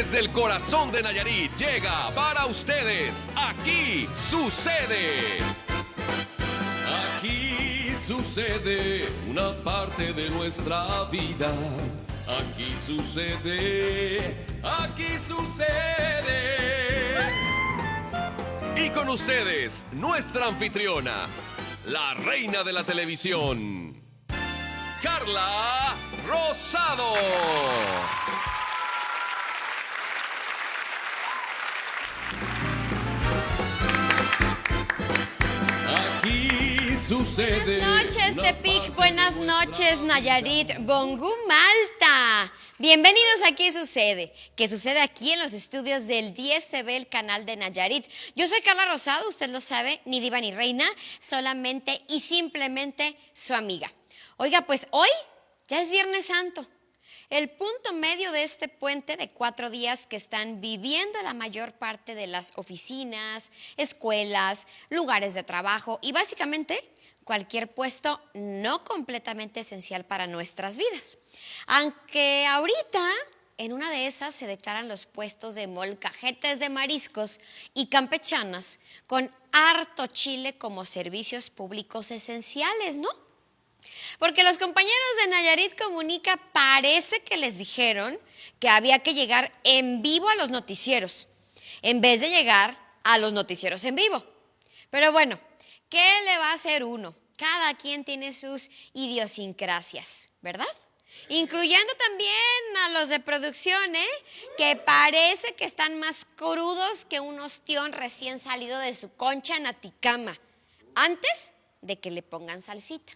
Desde el corazón de Nayarit llega para ustedes, Aquí Sucede. Aquí sucede una parte de nuestra vida. Aquí sucede, aquí sucede. Y con ustedes, nuestra anfitriona, la reina de la televisión, Carla Rosado. Aquí sucede. Buenas noches, Tepic. Buenas noches, Nayarit. Bongu Malta. Bienvenidos a Aquí Sucede, que sucede aquí en los estudios del 10 TV, el canal de Nayarit. Yo soy Carla Rosado, usted lo sabe, ni diva ni reina, solamente y simplemente su amiga. Oiga, pues hoy ya es Viernes Santo. El punto medio de este puente de 4 días que están viviendo la mayor parte de las oficinas, escuelas, lugares de trabajo y básicamente cualquier puesto no completamente esencial para nuestras vidas. Aunque ahorita en una de esas se declaran los puestos de molcajetes de mariscos y campechanas con harto chile como servicios públicos esenciales, ¿no? Porque los compañeros de Nayarit Comunica parece que les dijeron que había que llegar en vivo a los noticieros, en vez de llegar a los noticieros en vivo. Pero bueno, ¿qué le va a hacer uno? Cada quien tiene sus idiosincrasias, ¿verdad? Incluyendo también a los de producción, que parece que están más crudos que un ostión recién salido de su concha en Aticama, antes de que le pongan salsita.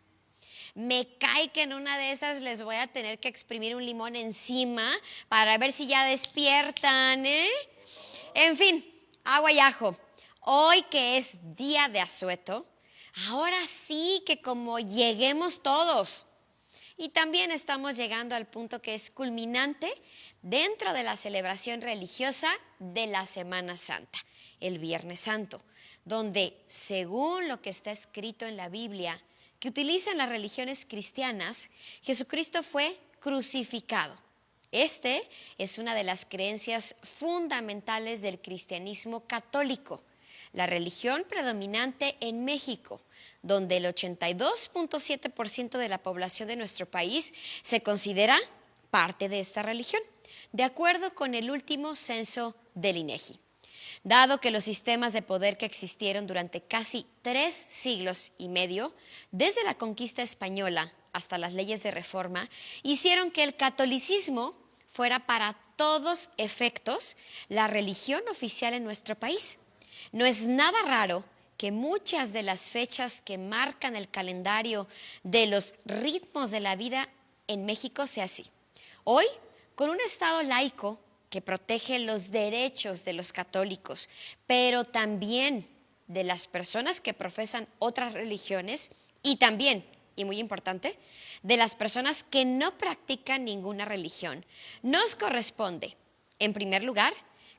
Me cae que en una de esas les voy a tener que exprimir un limón encima para ver si ya despiertan, En fin, agua y ajo. Hoy que es día de asueto, ahora sí que como lleguemos todos. Y también estamos llegando al punto que es culminante dentro de la celebración religiosa de la Semana Santa, el Viernes Santo, donde según lo que está escrito en la Biblia, que utilizan las religiones cristianas, Jesucristo fue crucificado. Este es una de las creencias fundamentales del cristianismo católico, la religión predominante en México, donde el 82.7% de la población de nuestro país se considera parte de esta religión, de acuerdo con el último censo del INEGI. Dado que los sistemas de poder que existieron durante casi 3 siglos y medio, desde la conquista española hasta las leyes de reforma, hicieron que el catolicismo fuera para todos efectos la religión oficial en nuestro país. No es nada raro que muchas de las fechas que marcan el calendario de los ritmos de la vida en México sea así. Hoy, con un Estado laico que protege los derechos de los católicos, pero también de las personas que profesan otras religiones y también, y muy importante, de las personas que no practican ninguna religión. Nos corresponde, en primer lugar,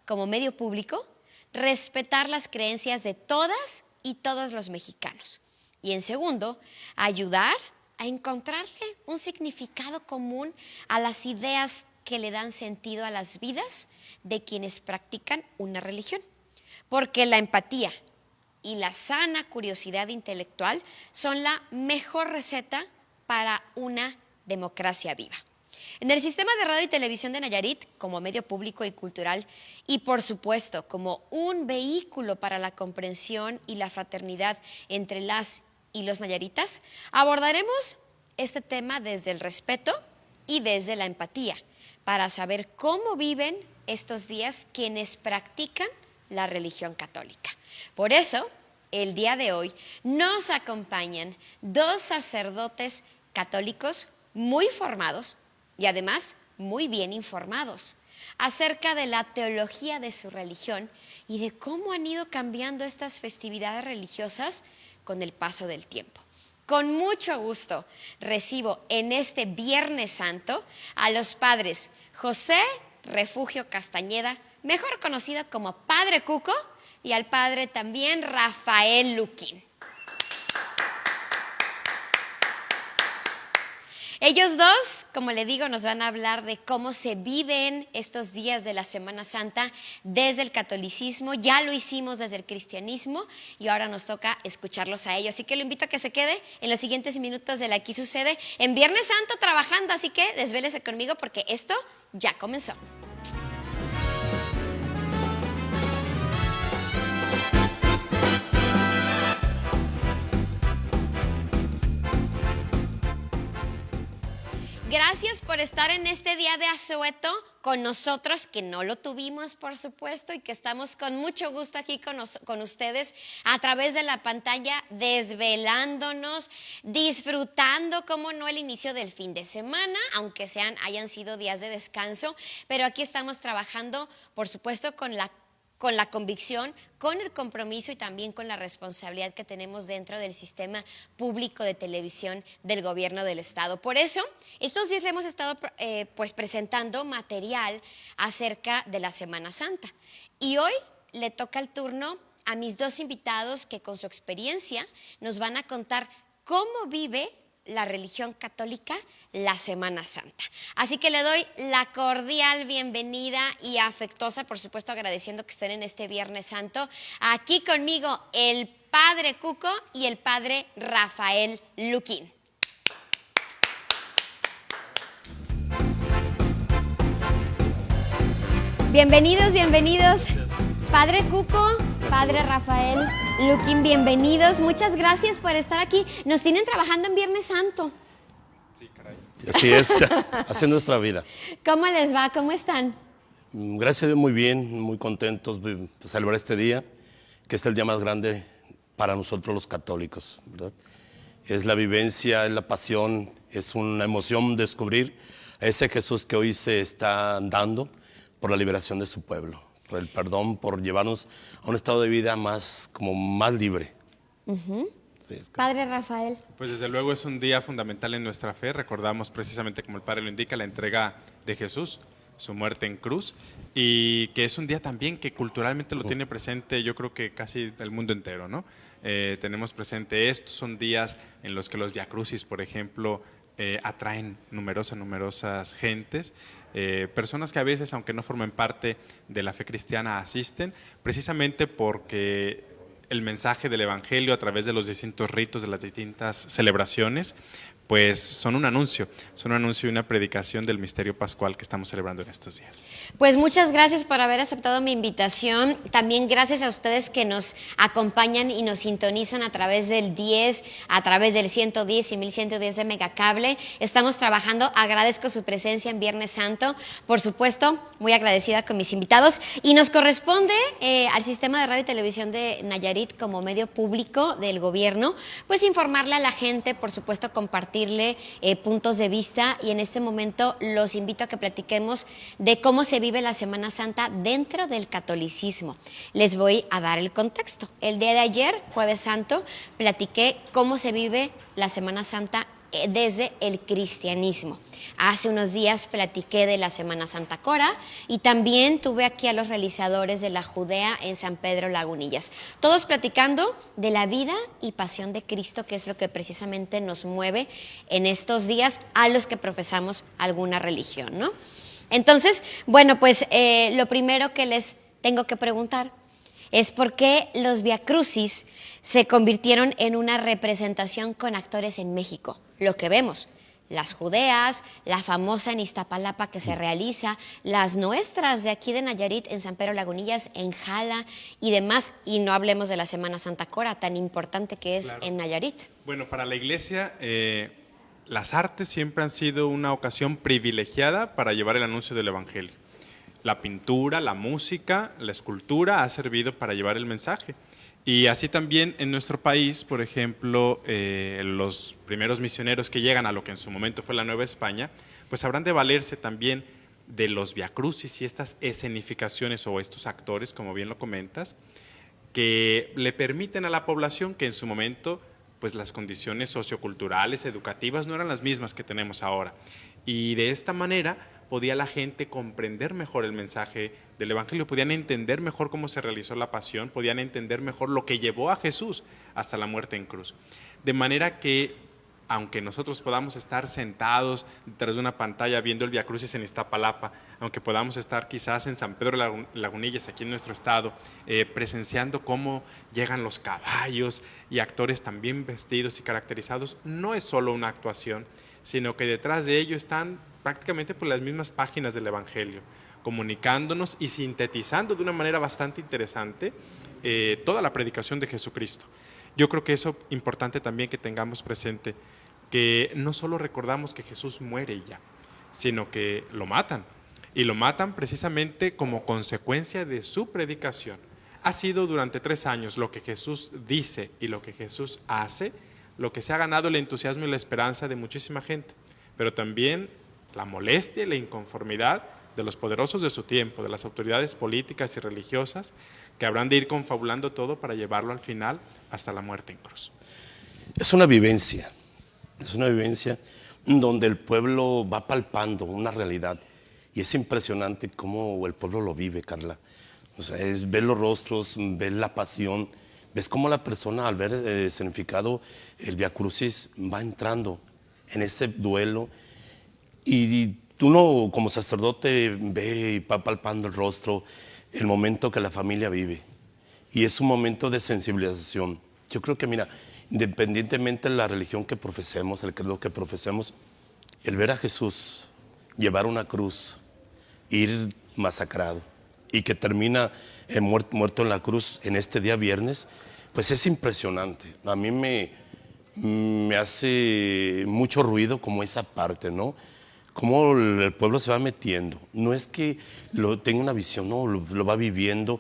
como medio público, respetar las creencias de todas y todos los mexicanos. Y en segundo, ayudar a encontrarle un significado común a las ideas que le dan sentido a las vidas de quienes practican una religión. Porque la empatía y la sana curiosidad intelectual son la mejor receta para una democracia viva. En el sistema de radio y televisión de Nayarit, como medio público y cultural, y por supuesto como un vehículo para la comprensión y la fraternidad entre las y los nayaritas, abordaremos este tema desde el respeto y desde la empatía, para saber cómo viven estos días quienes practican la religión católica. Por eso, el día de hoy nos acompañan 2 sacerdotes católicos muy formados y además muy bien informados acerca de la teología de su religión y de cómo han ido cambiando estas festividades religiosas con el paso del tiempo. Con mucho gusto recibo en este Viernes Santo a los padres José Refugio Castañeda, mejor conocido como Padre Cuco, y al padre también Rafael Luquín. Ellos dos, como le digo, nos van a hablar de cómo se viven estos días de la Semana Santa desde el catolicismo. Ya lo hicimos desde el cristianismo y ahora nos toca escucharlos a ellos. Así que lo invito a que se quede en los siguientes minutos de Aquí Sucede en Viernes Santo trabajando. Así que desvélese conmigo porque esto ya comenzó. Gracias por estar en este día de asueto con nosotros, que no lo tuvimos, por supuesto, y que estamos con mucho gusto aquí con ustedes a través de la pantalla, desvelándonos, disfrutando, como no, el inicio del fin de semana, aunque hayan sido días de descanso, pero aquí estamos trabajando, por supuesto, con la convicción, con el compromiso y también con la responsabilidad que tenemos dentro del sistema público de televisión del gobierno del estado. Por eso, estos días le hemos estado presentando material acerca de la Semana Santa. Y hoy le toca el turno a mis dos invitados que con su experiencia nos van a contar cómo vive la religión católica la Semana Santa. Así que le doy la cordial bienvenida y afectuosa, por supuesto agradeciendo que estén en este Viernes Santo, aquí conmigo el Padre Cuco y el Padre Rafael Luquín. Bienvenidos, bienvenidos. Padre Cuco, Padre Rafael Luquín, bienvenidos. Muchas gracias por estar aquí. Nos tienen trabajando en Viernes Santo. Sí, caray. Así es, así es nuestra vida. ¿Cómo les va? ¿Cómo están? Gracias a Dios, muy bien, muy contentos de celebrar este día, que es el día más grande para nosotros los católicos, ¿verdad? Es la vivencia, es la pasión, es una emoción descubrir a ese Jesús que hoy se está dando por la liberación de su pueblo, por el perdón, por llevarnos a un estado de vida más libre. Sí, Padre Rafael. Pues desde luego es un día fundamental en nuestra fe. Recordamos precisamente, como el Padre lo indica, la entrega de Jesús, su muerte en cruz, y que es un día también que culturalmente lo tiene presente, yo creo que casi el mundo entero, ¿no? Tenemos presente esto, son días en los que los viacrucis, por ejemplo, atraen numerosas gentes, personas que a veces, aunque no formen parte de la fe cristiana, asisten precisamente porque el mensaje del Evangelio a través de los distintos ritos, de las distintas celebraciones, pues son un anuncio y una predicación del misterio pascual que estamos celebrando en estos días. Pues muchas gracias por haber aceptado mi invitación. También gracias a ustedes que nos acompañan y nos sintonizan a través del 10, a través del 110 y 1110 de Megacable. Estamos trabajando, agradezco su presencia en Viernes Santo. Por supuesto, muy agradecida con mis invitados. Y nos corresponde al Sistema de Radio y Televisión de Nayarit como medio público del gobierno, pues informarle a la gente, por supuesto, compartir puntos de vista, y en este momento los invito a que platiquemos de cómo se vive la Semana Santa dentro del catolicismo. Les voy a dar el contexto. El día de ayer, Jueves Santo, platiqué cómo se vive la Semana Santa desde el cristianismo. Hace unos días platiqué de la Semana Santa Cora y también tuve aquí a los realizadores de la Judea en San Pedro Lagunillas, todos platicando de la vida y pasión de Cristo, que es lo que precisamente nos mueve en estos días a los que profesamos alguna religión, ¿no? Entonces, bueno, pues lo primero que les tengo que preguntar es por qué los viacrucis se convirtieron en una representación con actores en México. Lo que vemos, las judeas, la famosa en Iztapalapa que se realiza, las nuestras de aquí de Nayarit, en San Pedro Lagunillas, en Jala y demás, y no hablemos de la Semana Santa Cora, tan importante que es en Nayarit. Bueno, para la Iglesia, las artes siempre han sido una ocasión privilegiada para llevar el anuncio del Evangelio. La pintura, la música, la escultura ha servido para llevar el mensaje. Y así también en nuestro país, por ejemplo, los primeros misioneros que llegan a lo que en su momento fue la Nueva España, pues habrán de valerse también de los viacrucis y estas escenificaciones o estos actores, como bien lo comentas, que le permiten a la población que en su momento pues las condiciones socioculturales, educativas no eran las mismas que tenemos ahora. Y de esta manera podía la gente comprender mejor el mensaje del Evangelio, podían entender mejor cómo se realizó la pasión, podían entender mejor lo que llevó a Jesús hasta la muerte en cruz. De manera que aunque nosotros podamos estar sentados detrás de una pantalla viendo el Vía Crucis en Iztapalapa, aunque podamos estar quizás en San Pedro de Lagunillas, aquí en nuestro estado, presenciando cómo llegan los caballos y actores también vestidos y caracterizados, no es solo una actuación, sino que detrás de ello están prácticamente por las mismas páginas del Evangelio, comunicándonos y sintetizando de una manera bastante interesante toda la predicación de Jesucristo. Yo creo que eso es importante también que tengamos presente, que no solo recordamos que Jesús muere y ya, sino que lo matan, y lo matan precisamente como consecuencia de su predicación. Ha sido durante 3 años lo que Jesús dice y lo que Jesús hace, lo que se ha ganado el entusiasmo y la esperanza de muchísima gente, pero también la molestia y la inconformidad de los poderosos de su tiempo, de las autoridades políticas y religiosas, que habrán de ir confabulando todo para llevarlo al final hasta la muerte en cruz. Es una vivencia donde el pueblo va palpando una realidad, y es impresionante cómo el pueblo lo vive, Carla. O sea, ver los rostros, ver la pasión, ves cómo la persona al ver escenificado el Vía Crucis va entrando en ese duelo, y uno como sacerdote ve y va palpando el rostro, el momento que la familia vive, y es un momento de sensibilización. Yo creo que, mira, independientemente de la religión que profesemos, el credo que profesemos, el ver a Jesús llevar una cruz, ir masacrado y que termina muerto en la cruz en este día viernes, pues es impresionante. A mí me hace mucho ruido como esa parte, ¿no? Cómo el pueblo se va metiendo. No es que tenga una visión, no, lo va viviendo,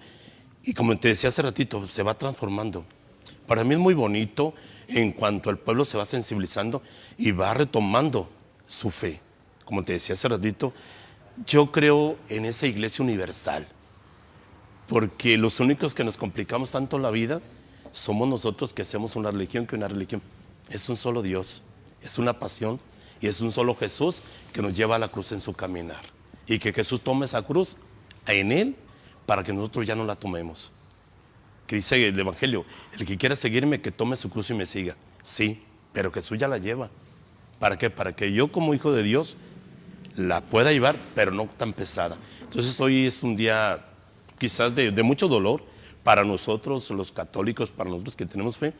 y como te decía hace ratito, se va transformando. Para mí es muy bonito en cuanto el pueblo se va sensibilizando y va retomando su fe. Como te decía hace ratito, yo creo en esa iglesia universal, porque los únicos que nos complicamos tanto la vida somos nosotros, que hacemos una religión, que una religión es un solo Dios, es una pasión, y es un solo Jesús que nos lleva a la cruz en su caminar, y que Jesús tome esa cruz en Él para que nosotros ya no la tomemos. Que dice el Evangelio, el que quiera seguirme, que tome su cruz y me siga. Sí, pero Jesús ya la lleva. ¿Para qué? Para que yo como hijo de Dios la pueda llevar, pero no tan pesada. Entonces hoy es un día quizás de mucho dolor para nosotros los católicos, para nosotros que tenemos fe,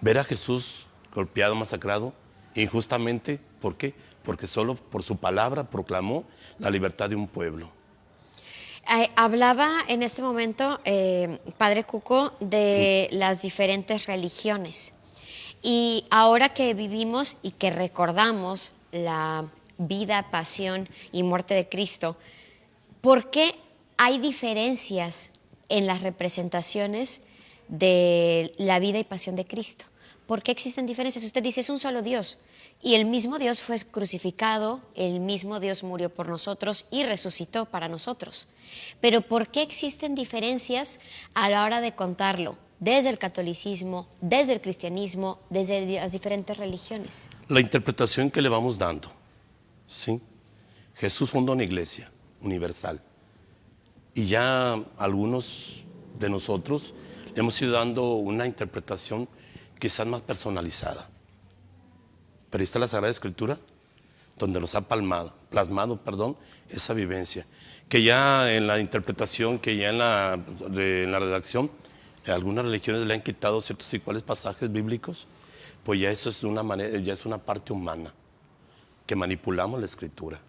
ver a Jesús golpeado, masacrado injustamente. ¿Por qué? Porque solo por su palabra proclamó la libertad de un pueblo. Hablaba en este momento, Padre Cuco, de las diferentes religiones. Y ahora que vivimos y que recordamos la vida, pasión y muerte de Cristo, ¿por qué hay diferencias en las representaciones de la vida y pasión de Cristo? ¿Por qué existen diferencias? Usted dice, es un solo Dios, y el mismo Dios fue crucificado, el mismo Dios murió por nosotros y resucitó para nosotros. Pero ¿por qué existen diferencias a la hora de contarlo? Desde el catolicismo, desde el cristianismo, desde las diferentes religiones. La interpretación que le vamos dando, ¿sí? Jesús fundó una iglesia universal, y ya algunos de nosotros le hemos ido dando una interpretación quizás más personalizada. Pero ahí está la Sagrada Escritura, donde nos ha plasmado esa vivencia, que ya en la interpretación, que ya en la redacción, algunas religiones le han quitado ciertos y cuales pasajes bíblicos, pues ya eso es una manera, ya es una parte humana, que manipulamos la Escritura.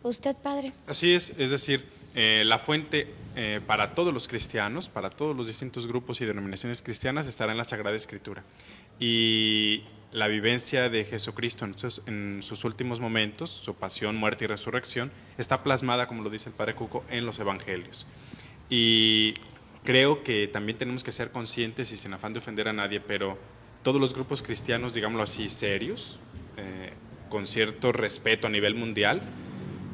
¿Usted, Padre? Así es decir, la fuente para todos los cristianos, para todos los distintos grupos y denominaciones cristianas, estará en la Sagrada Escritura. Y la vivencia de Jesucristo en sus últimos momentos, su pasión, muerte y resurrección, está plasmada, como lo dice el Padre Cuco, en los Evangelios. Y creo que también tenemos que ser conscientes, y sin afán de ofender a nadie, pero todos los grupos cristianos, digámoslo así, serios, con cierto respeto a nivel mundial,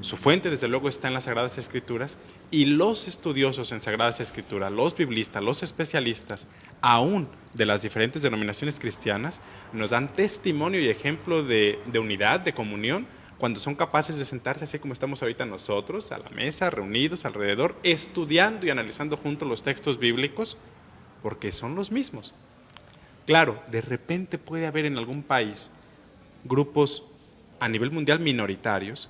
su fuente desde luego está en las Sagradas Escrituras, y los estudiosos en Sagradas Escrituras, los biblistas, los especialistas, aún de las diferentes denominaciones cristianas, nos dan testimonio y ejemplo de unidad, de comunión, cuando son capaces de sentarse así como estamos ahorita nosotros, a la mesa, reunidos alrededor, estudiando y analizando juntos los textos bíblicos, porque son los mismos. Claro, de repente puede haber en algún país grupos a nivel mundial minoritarios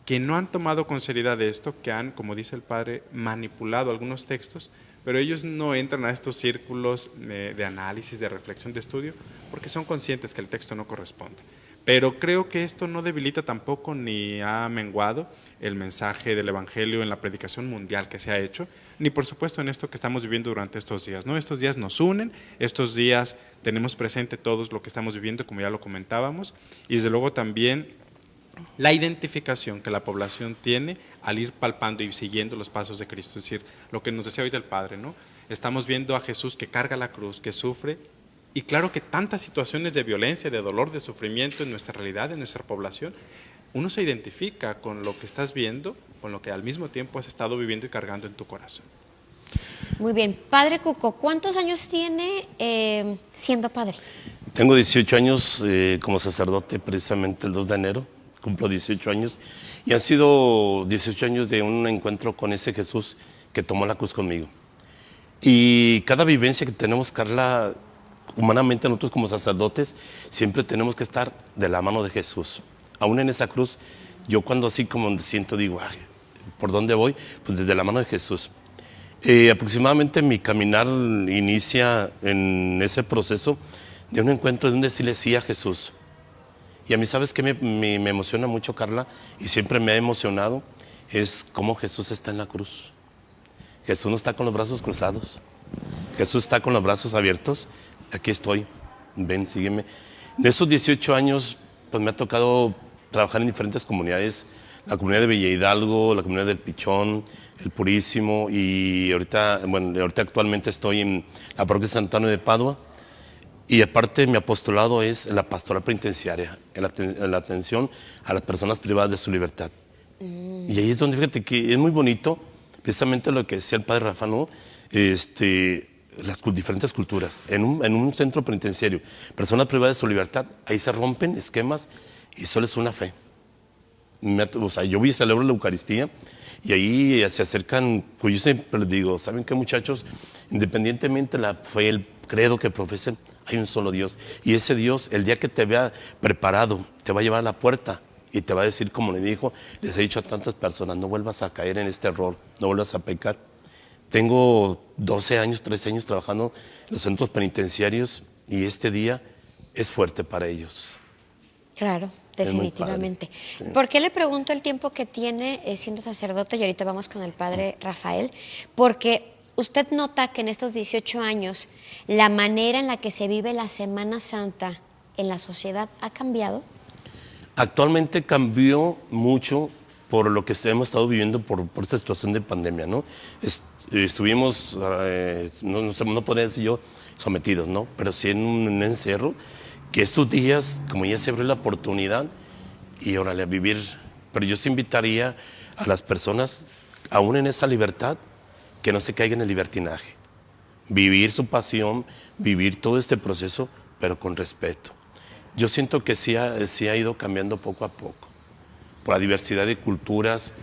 que no han tomado con seriedad esto, que han, como dice el padre, manipulado algunos textos, pero ellos no entran a estos círculos de análisis, de reflexión, de estudio, porque son conscientes que el texto no corresponde. Pero creo que esto no debilita tampoco ni ha menguado el mensaje del Evangelio en la predicación mundial que se ha hecho, ni por supuesto en esto que estamos viviendo durante estos días, ¿no? Estos días nos unen, estos días tenemos presente todos lo que estamos viviendo, como ya lo comentábamos, y desde luego también la identificación que la población tiene al ir palpando y siguiendo los pasos de Cristo, es decir, lo que nos decía ahorita el Padre, ¿no? Estamos viendo a Jesús que carga la cruz, que sufre, y claro que tantas situaciones de violencia, de dolor, de sufrimiento en nuestra realidad, en nuestra población, uno se identifica con lo que estás viendo, con lo que al mismo tiempo has estado viviendo y cargando en tu corazón. Muy bien. Padre Cuco, ¿cuántos años tiene siendo padre? Tengo 18 años como sacerdote, precisamente el 2 de enero, cumplo 18 años, y han sido 18 años de un encuentro con ese Jesús que tomó la cruz conmigo. Y cada vivencia que tenemos, Carla, humanamente nosotros como sacerdotes, siempre tenemos que estar de la mano de Jesús. Aún en esa cruz, yo cuando así como siento, digo, ay, ¿por dónde voy? Pues desde la mano de Jesús. Aproximadamente mi caminar inicia en ese proceso de un encuentro, de un decirle sí a Jesús. Y a mí, ¿sabes qué me emociona mucho, Carla? Y siempre me ha emocionado, es cómo Jesús está en la cruz. Jesús no está con los brazos cruzados. Jesús está con los brazos abiertos. Aquí estoy, ven, sígueme. De esos 18 años, pues me ha tocado trabajar en diferentes comunidades. La comunidad de Villa Hidalgo, la comunidad del Pichón, el Purísimo, y ahorita actualmente estoy en la parroquia de San Antonio de Padua. Y aparte mi apostolado es en la pastoral penitenciaria, en la atención a las personas privadas de su libertad. Y ahí es donde, fíjate que es muy bonito, precisamente lo que decía el padre Rafa, ¿no? Las diferentes culturas. En un centro penitenciario, personas privadas de su libertad, ahí se rompen esquemas y solo es una fe. O sea, yo voy y celebro la Eucaristía y ahí se acercan, pues yo siempre les digo, ¿saben qué, muchachos? Independientemente de la fe, el credo que profesen, hay un solo Dios. Y ese Dios, el día que te vea preparado, te va a llevar a la puerta y te va a decir, como les he dicho a tantas personas, no vuelvas a caer en este error, no vuelvas a pecar. Tengo 12 años, 13 años trabajando en los centros penitenciarios y este día es fuerte para ellos. Claro, definitivamente. Sí. ¿Por qué le pregunto el tiempo que tiene siendo sacerdote? Y ahorita vamos con el padre Rafael. Porque usted nota que en estos 18 años la manera en la que se vive la Semana Santa en la sociedad ha cambiado. Actualmente cambió mucho por lo que hemos estado viviendo por esta situación de pandemia, ¿no? Estuvimos, no podría decir yo, sometidos, ¿no? Pero sí en un encerro, que estos días, como ya se abrió la oportunidad, y órale, a vivir. Pero yo sí invitaría a las personas, aún en esa libertad, que no se caigan en el libertinaje. Vivir su pasión, vivir todo este proceso, pero con respeto. Yo siento que sí ha ido cambiando poco a poco, por la diversidad de culturas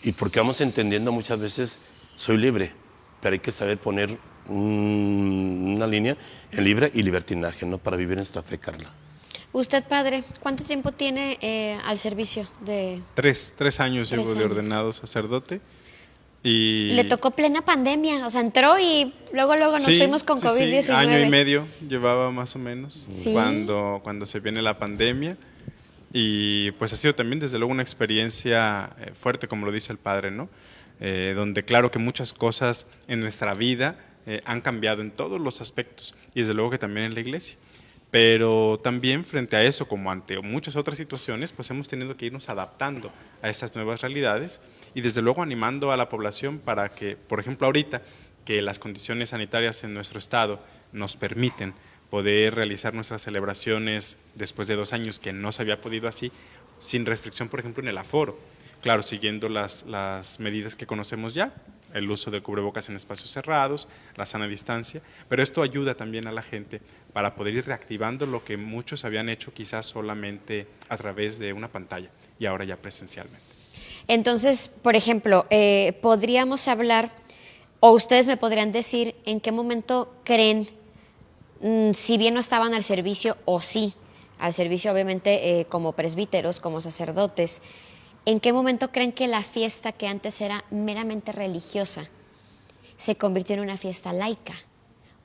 y porque vamos entendiendo muchas veces, soy libre, pero hay que saber poner una línea en libre y libertinaje, ¿no? Para vivir nuestra fe, Carla. Usted, padre, ¿cuánto tiempo tiene al servicio de...? 3 años llevo 3 de años. ordenado sacerdote. Y Le tocó plena pandemia, o sea, entró y luego nos sí, fuimos con sí, COVID-19. sí, año y medio llevaba más o menos Sí. cuando se viene la pandemia. Y pues ha sido también desde luego una experiencia fuerte, como lo dice el padre, ¿no? Donde claro que muchas cosas en nuestra vida han cambiado en todos los aspectos y desde luego que también en la iglesia. Pero también frente a eso, como ante muchas otras situaciones, pues hemos tenido que irnos adaptando a estas nuevas realidades y desde luego animando a la población para que, por ejemplo, ahorita que las condiciones sanitarias en nuestro estado nos permiten poder realizar nuestras celebraciones después de 2 años que no se había podido así, sin restricción, por ejemplo, en el aforo. Claro, siguiendo las medidas que conocemos ya, el uso del cubrebocas en espacios cerrados, la sana distancia, pero esto ayuda también a la gente para poder ir reactivando lo que muchos habían hecho quizás solamente a través de una pantalla y ahora ya presencialmente. Entonces, por ejemplo, podríamos hablar, o ustedes me podrían decir en qué momento creen si bien no estaban al servicio, o sí, al servicio obviamente como presbíteros, como sacerdotes, ¿en qué momento creen que la fiesta que antes era meramente religiosa se convirtió en una fiesta laica?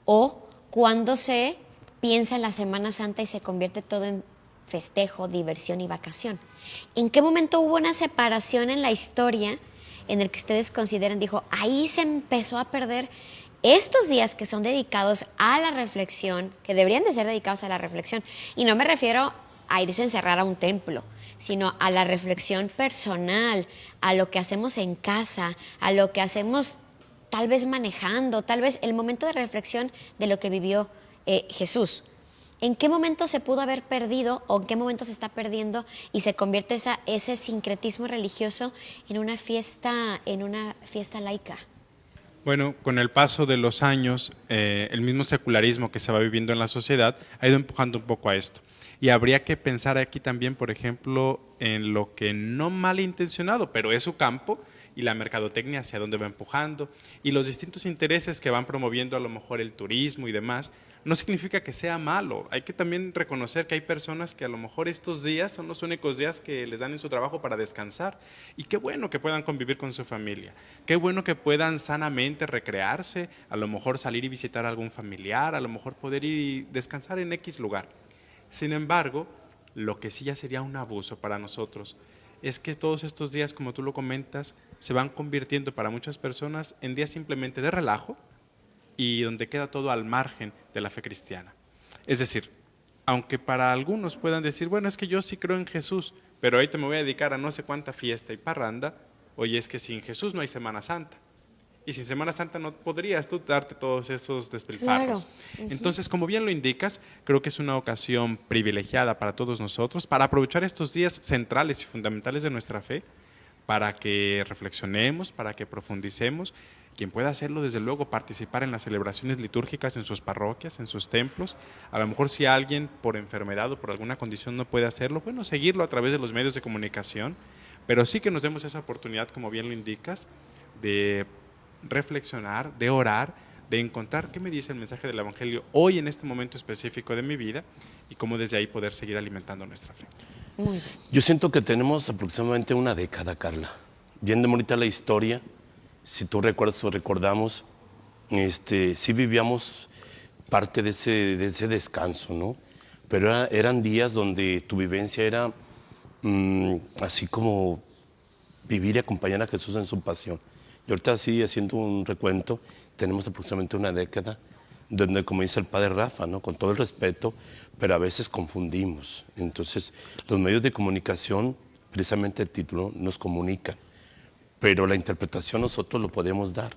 ¿O cuando se piensa en la Semana Santa y se convierte todo en festejo, diversión y vacación? ¿En qué momento hubo una separación en la historia en el que ustedes consideran, dijo, ahí se empezó a perder estos días que son dedicados a la reflexión, que deberían de ser dedicados a la reflexión? Y no me refiero a irse a encerrar a un templo, sino a la reflexión personal, a lo que hacemos en casa, a lo que hacemos tal vez manejando, tal vez el momento de reflexión de lo que vivió Jesús. ¿En qué momento se pudo haber perdido o en qué momento se está perdiendo y se convierte ese sincretismo religioso en una fiesta laica? Bueno, con el paso de los años, el mismo secularismo que se va viviendo en la sociedad ha ido empujando un poco a esto. Y habría que pensar aquí también, por ejemplo, en lo que no malintencionado, pero es su campo, y la mercadotecnia hacia dónde va empujando, y los distintos intereses que van promoviendo a lo mejor el turismo y demás, no significa que sea malo. Hay que también reconocer que hay personas que a lo mejor estos días son los únicos días que les dan en su trabajo para descansar. Y qué bueno que puedan convivir con su familia, qué bueno que puedan sanamente recrearse, a lo mejor salir y visitar a algún familiar, a lo mejor poder ir y descansar en X lugar. Sin embargo, lo que sí ya sería un abuso para nosotros es que todos estos días, como tú lo comentas, se van convirtiendo para muchas personas en días simplemente de relajo y donde queda todo al margen de la fe cristiana. Es decir, aunque para algunos puedan decir, bueno, es que yo sí creo en Jesús, pero ahorita me voy a dedicar a no sé cuánta fiesta y parranda, oye, es que sin Jesús no hay Semana Santa. Y sin Semana Santa no podrías tú darte todos esos despilfarros. Claro. Entonces, como bien lo indicas, creo que es una ocasión privilegiada para todos nosotros para aprovechar estos días centrales y fundamentales de nuestra fe, para que reflexionemos, para que profundicemos. Quien pueda hacerlo, desde luego, participar en las celebraciones litúrgicas en sus parroquias, en sus templos. A lo mejor si alguien por enfermedad o por alguna condición no puede hacerlo, bueno, seguirlo a través de los medios de comunicación, pero sí que nos demos esa oportunidad, como bien lo indicas, de reflexionar, de orar, de encontrar qué me dice el mensaje del Evangelio hoy en este momento específico de mi vida y cómo desde ahí poder seguir alimentando nuestra fe. Muy bien. Yo siento que tenemos aproximadamente una década, Carla. Viendo ahorita la historia, si tú recuerdas o recordamos, sí vivíamos parte de ese descanso, ¿no? Pero eran días donde tu vivencia era así como vivir y acompañar a Jesús en su pasión. Y ahorita sí, haciendo un recuento, tenemos aproximadamente una década donde, como dice el padre Rafa, ¿no? Con todo el respeto, pero a veces confundimos. Entonces, los medios de comunicación, precisamente el título, nos comunican, pero la interpretación nosotros lo podemos dar.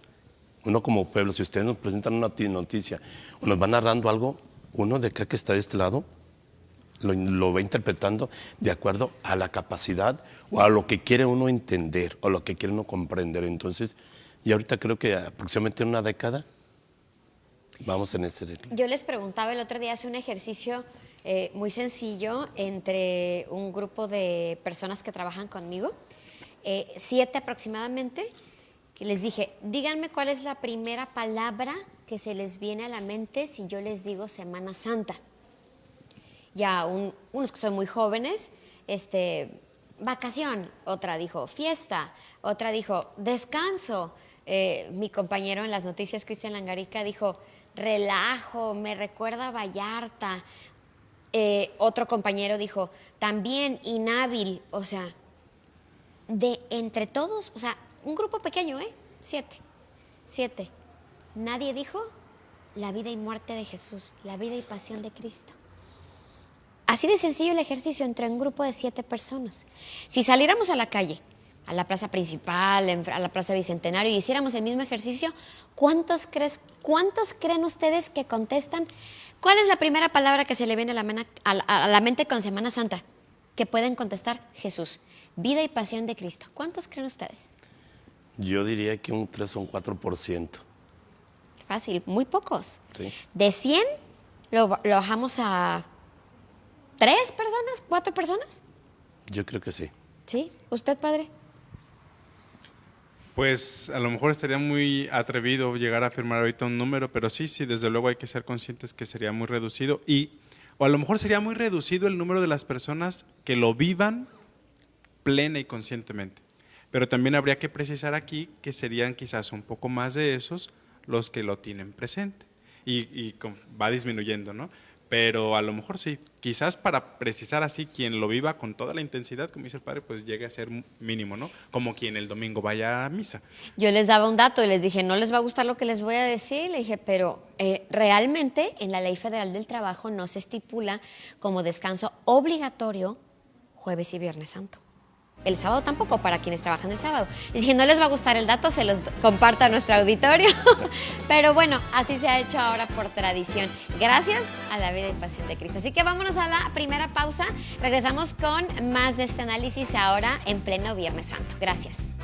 Uno como pueblo, si ustedes nos presentan una noticia o nos van narrando algo, uno de acá que está de este lado lo va interpretando de acuerdo a la capacidad o a lo que quiere uno entender o lo que quiere uno comprender. Entonces, y ahorita creo que aproximadamente en una década vamos en ese ritmo. Yo les preguntaba el otro día, hace un ejercicio muy sencillo entre un grupo de personas que trabajan conmigo, 7 aproximadamente, que les dije, díganme cuál es la primera palabra que se les viene a la mente si yo les digo Semana Santa. Ya unos que son muy jóvenes, vacación, otra dijo fiesta, otra dijo descanso. Mi compañero en las noticias, Cristian Langarica, dijo relajo, me recuerda a Vallarta. Otro compañero dijo también inhábil, o sea, de entre todos, o sea, un grupo pequeño, 7. Nadie dijo la vida y muerte de Jesús, la vida y pasión de Cristo. Así de sencillo el ejercicio entre un grupo de 7 personas. Si saliéramos a la calle, a la plaza principal, a la plaza Bicentenario, y hiciéramos el mismo ejercicio, ¿cuántos creen ustedes que contestan? ¿Cuál es la primera palabra que se le viene a la mente con Semana Santa? Que pueden contestar Jesús, vida y pasión de Cristo. ¿Cuántos creen ustedes? Yo diría que un 3 o un 4%. Fácil, muy pocos. Sí. De 100 lo bajamos a 3 personas, 4 personas. Yo creo que sí. ¿Sí? ¿Usted, padre? Pues a lo mejor estaría muy atrevido llegar a afirmar ahorita un número, pero sí, desde luego hay que ser conscientes que sería muy reducido o a lo mejor sería muy reducido el número de las personas que lo vivan plena y conscientemente. Pero también habría que precisar aquí que serían quizás un poco más de esos los que lo tienen presente va disminuyendo, ¿no? Pero a lo mejor sí, quizás para precisar así quien lo viva con toda la intensidad, como dice el padre, pues llegue a ser mínimo, ¿no? Como quien el domingo vaya a misa. Yo les daba un dato y les dije, no les va a gustar lo que les voy a decir. Le dije, pero realmente en la Ley Federal del Trabajo no se estipula como descanso obligatorio jueves y viernes santo. El sábado tampoco, para quienes trabajan el sábado. Les dije, no les va a gustar el dato, se los comparto a nuestro auditorio. Pero bueno, así se ha hecho ahora por tradición, gracias a la vida y pasión de Cristo. Así que vámonos a la primera pausa. Regresamos con más de este análisis ahora en pleno Viernes Santo. Gracias.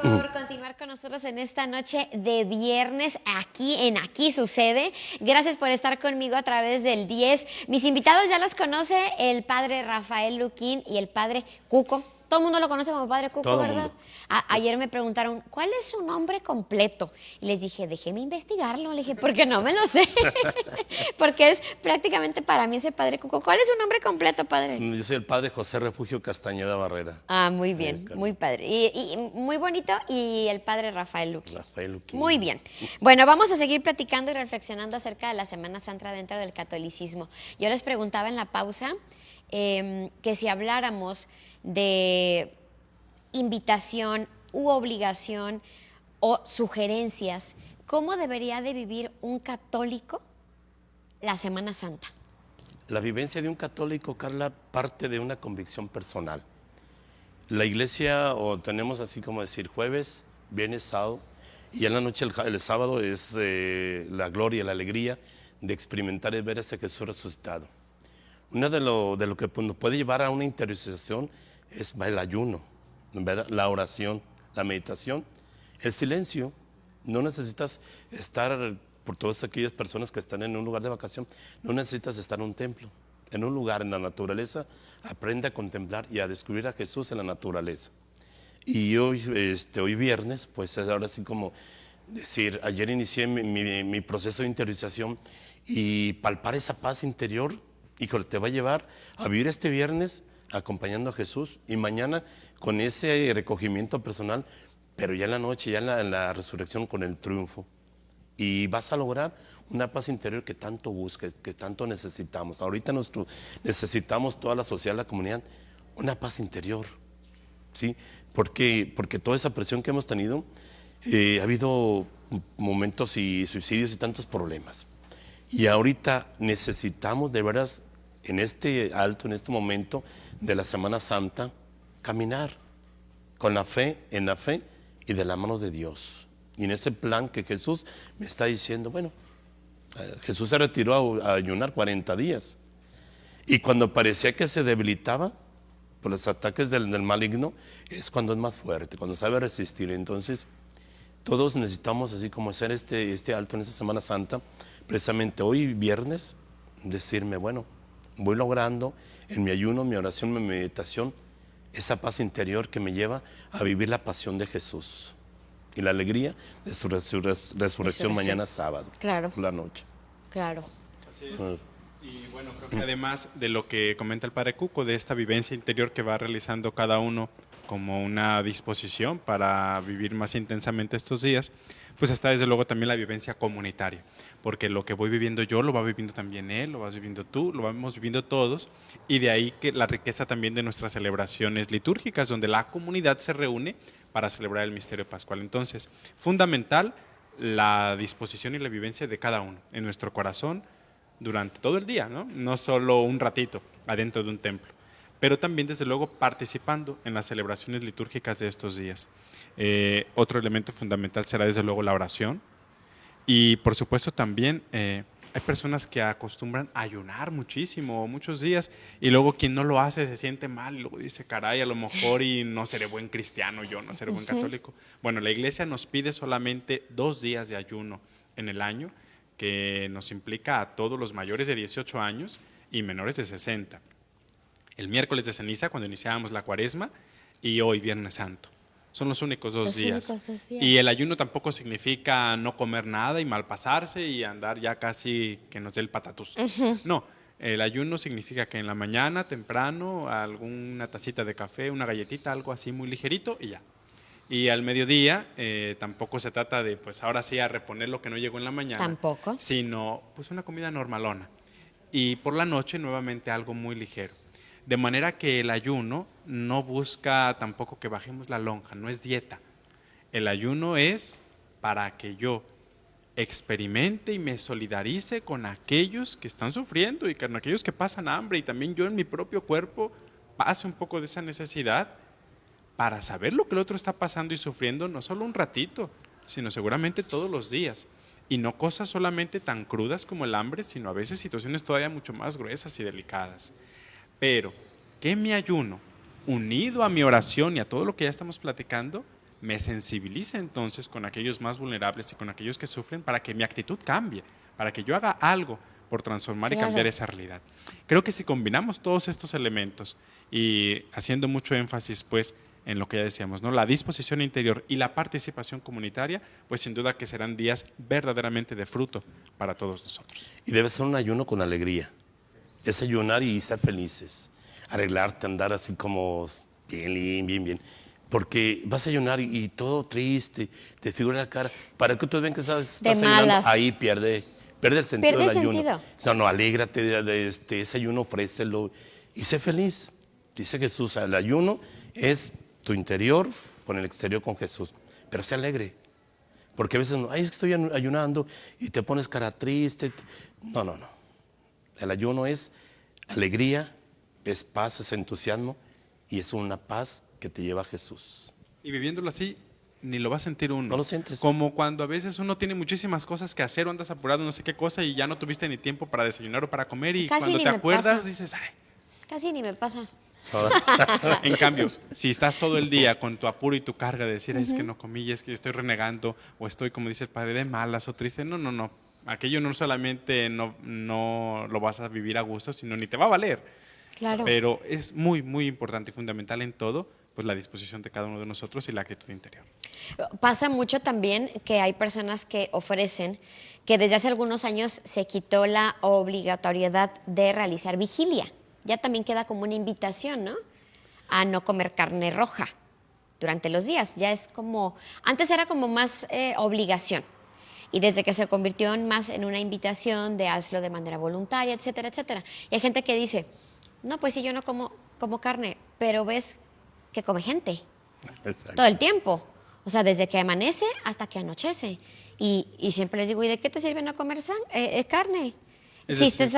Por continuar con nosotros en esta noche de viernes aquí en Aquí Sucede. Gracias por estar conmigo a través del 10. Mis invitados ya los conoce, el padre Rafael Luquín y el padre Cuco. Todo el mundo lo conoce como Padre Cuco, Todo el ¿verdad? mundo. Ayer me preguntaron, ¿cuál es su nombre completo? Y les dije, déjeme investigarlo. Le dije, porque no me lo sé. Porque es prácticamente para mí ese Padre Cuco. ¿Cuál es su nombre completo, padre? Yo soy el padre José Refugio Castañeda Barrera. Ah, muy bien, claro. muy padre. Y muy bonito. Y el padre Rafael Luqui. Rafael Luqui. Muy bien. Bueno, vamos a seguir platicando y reflexionando acerca de la Semana Santa dentro del catolicismo. Yo les preguntaba en la pausa que si habláramos de invitación u obligación o sugerencias, ¿cómo debería de vivir un católico la Semana Santa? La vivencia de un católico, Carla, parte de una convicción personal. La iglesia, o tenemos así como decir, jueves, viernes, sábado, y en la noche, el sábado, es la gloria, la alegría de experimentar y ver a ese Jesús resucitado. Una de lo que nos puede llevar a una interiorización es el ayuno, ¿verdad? La oración, la meditación, el silencio. No necesitas estar, por todas aquellas personas que están en un lugar de vacación, no necesitas estar en un templo, en un lugar, en la naturaleza. Aprende a contemplar y a descubrir a Jesús en la naturaleza. Y hoy viernes, pues es ahora sí como decir, ayer inicié mi proceso de interiorización y palpar esa paz interior, y que te va a llevar a vivir este viernes acompañando a Jesús y mañana con ese recogimiento personal, pero ya en la noche, ya en la resurrección con el triunfo. Y vas a lograr una paz interior que tanto buscas, que tanto necesitamos. Ahorita necesitamos toda la sociedad, la comunidad, una paz interior, ¿sí? Porque toda esa presión que hemos tenido, ha habido momentos y suicidios y tantos problemas. Y ahorita necesitamos de veras, en este momento de la Semana Santa, caminar con la fe, en la fe y de la mano de Dios. Y en ese plan que Jesús me está diciendo, bueno, Jesús se retiró a ayunar 40 días. Y cuando parecía que se debilitaba por los ataques del maligno, es cuando es más fuerte, cuando sabe resistir. Entonces, todos necesitamos así como hacer este alto en esta Semana Santa, precisamente hoy viernes, decirme, bueno, voy logrando en mi ayuno, mi oración, mi meditación, esa paz interior que me lleva a vivir la pasión de Jesús y la alegría de su resurrección mañana sábado, Claro. por la noche. Claro. Así es. Y bueno, creo que además de lo que comenta el padre Cuco, de esta vivencia interior que va realizando cada uno como una disposición para vivir más intensamente estos días, pues está desde luego también la vivencia comunitaria, porque lo que voy viviendo yo lo va viviendo también él, lo vas viviendo tú, lo vamos viviendo todos, y de ahí que la riqueza también de nuestras celebraciones litúrgicas, donde la comunidad se reúne para celebrar el misterio pascual. Entonces, fundamental la disposición y la vivencia de cada uno en nuestro corazón durante todo el día, ¿no? No solo un ratito adentro de un templo, pero también desde luego participando en las celebraciones litúrgicas de estos días. Otro elemento fundamental será desde luego la oración, y por supuesto también hay personas que acostumbran a ayunar muchísimo, muchos días, y luego quien no lo hace se siente mal y luego dice, caray, a lo mejor y no seré buen cristiano yo, no seré buen católico. Bueno, la iglesia nos pide solamente 2 días de ayuno en el año, que nos implica a todos los mayores de 18 años y menores de 60. El miércoles de ceniza, cuando iniciábamos la cuaresma, y hoy Viernes Santo. Son los únicos dos días. Y el ayuno tampoco significa no comer nada y malpasarse y andar ya casi que nos dé el patatús. No, el ayuno significa que en la mañana, temprano, alguna tacita de café, una galletita, algo así muy ligerito y ya. Y al mediodía tampoco se trata de, pues ahora sí, a reponer lo que no llegó en la mañana. Tampoco. Sino, pues una comida normalona. Y por la noche, nuevamente, algo muy ligero. De manera que el ayuno no busca tampoco que bajemos la lonja, no es dieta. El ayuno es para que yo experimente y me solidarice con aquellos que están sufriendo y con aquellos que pasan hambre, y también yo en mi propio cuerpo pase un poco de esa necesidad para saber lo que el otro está pasando y sufriendo, no solo un ratito, sino seguramente todos los días. Y no cosas solamente tan crudas como el hambre, sino a veces situaciones todavía mucho más gruesas y delicadas. Pero que mi ayuno, unido a mi oración y a todo lo que ya estamos platicando, me sensibilice entonces con aquellos más vulnerables y con aquellos que sufren, para que mi actitud cambie, para que yo haga algo por transformar y Claro. cambiar esa realidad. Creo que si combinamos todos estos elementos y haciendo mucho énfasis, pues, en lo que ya decíamos, ¿no? La disposición interior y la participación comunitaria, pues sin duda que serán días verdaderamente de fruto para todos nosotros. Y debe ser un ayuno con alegría. Es ayunar y ser felices. Arreglarte, andar así como bien. Porque vas a ayunar y todo triste, te figura la cara. Para que ustedes vean que estás De ayunando, malas. ahí pierde el sentido Pierde del el ayuno. sentido. No, alégrate de ese ayuno, ofrécelo y sé feliz. Dice Jesús, el ayuno es tu interior con el exterior con Jesús. Pero sé alegre. Porque a veces, ay, es que estoy ayunando y te pones cara triste. No. El ayuno es alegría, es paz, es entusiasmo y es una paz que te lleva a Jesús. Y viviéndolo así, ni lo va a sentir uno. No lo sientes. Como cuando a veces uno tiene muchísimas cosas que hacer o andas apurado, no sé qué cosa, y ya no tuviste ni tiempo para desayunar o para comer, y Casi cuando ni te me acuerdas pasa. dices, ay. Casi ni me pasa. En cambio, si estás todo el día con tu apuro y tu carga de decir, es que no comí, y es que estoy renegando, o estoy, como dice el padre, de malas o triste, no. Aquello no solamente no lo vas a vivir a gusto, sino ni te va a valer. Claro. Pero es muy, muy importante y fundamental en todo, pues la disposición de cada uno de nosotros y la actitud interior. Pasa mucho también que hay personas que ofrecen que desde hace algunos años se quitó la obligatoriedad de realizar vigilia. Ya también queda como una invitación, ¿no? A no comer carne roja durante los días. Ya es como, antes era como más obligación. Y desde que se convirtió más en una invitación de hazlo de manera voluntaria, etcétera, etcétera. Y hay gente que dice, no, pues sí, yo no como carne, pero ves que come gente Exacto. todo el tiempo. O sea, desde que amanece hasta que anochece. Y siempre les digo, ¿y de qué te sirve no comer carne? Es Si, decir-